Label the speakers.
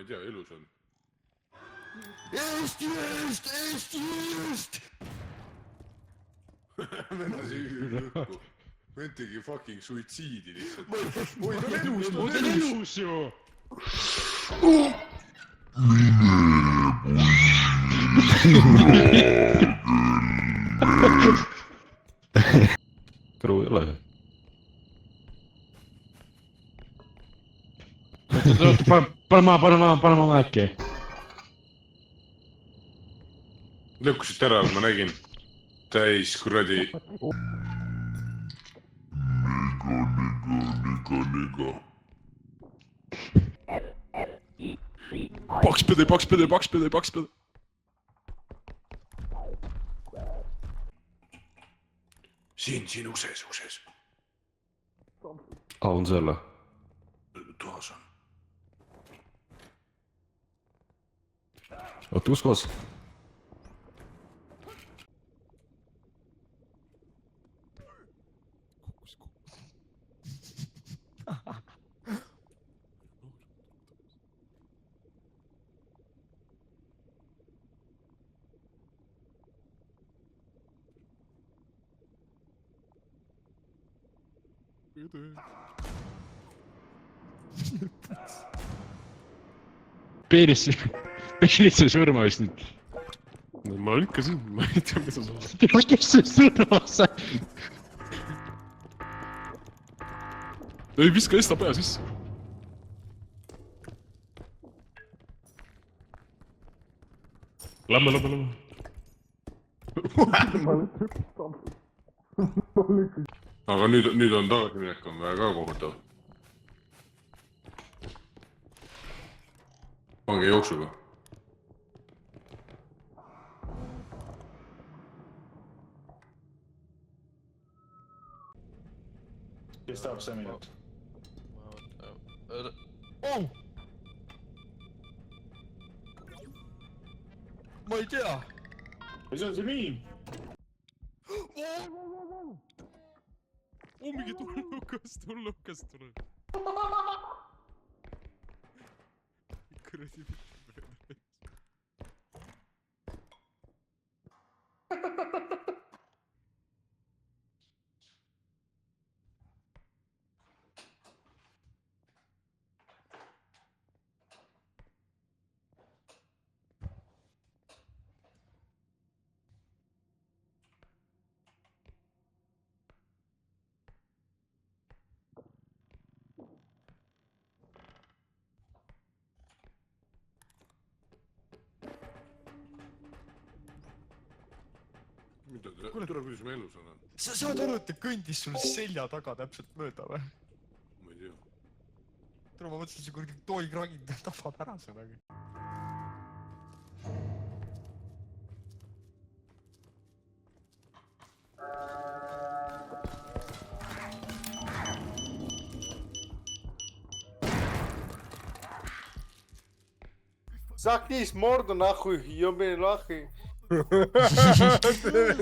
Speaker 1: ma ei tea, elus on.
Speaker 2: Eesti eest! Eesti eest!
Speaker 1: Vend tegi fucking suitsiidi lihtsalt.
Speaker 2: Oi, ta on
Speaker 3: elus ju!
Speaker 4: Karu ei ole.
Speaker 3: Pane ma äkki.
Speaker 1: Lükkusite ära, ma nägin. Täis kuradi. Niga. Pakspede. Siin ukses.
Speaker 4: On siellä.
Speaker 1: Toas on.
Speaker 4: Ootko kus?
Speaker 3: Peenisse surma vist nüüd.
Speaker 1: Ma lükkasin, ma ei tea, mida sa saad.
Speaker 3: Kes see surma sai?
Speaker 1: Ei viska esta pea sisse. Lämme. Aga nüüd on tagasiminek on väga kohutav. Pange jooksuga.
Speaker 2: Kes tahab see minut?
Speaker 5: Oh! Ma ei tea!
Speaker 2: See on see miim!
Speaker 5: Mingi tullukas tuleb. Kuradi mitte.
Speaker 1: Mida te? Kuidas me elus olen?
Speaker 5: Sa saad aru, et ta kõndis sul selja taga täpselt mööda või?
Speaker 1: Ma ei tea.
Speaker 5: Tule, ma mõtlesin, see kuradi toikragid tapab ära sellega.
Speaker 6: Sag nicht Mord nahуй, ёбаный нахуй.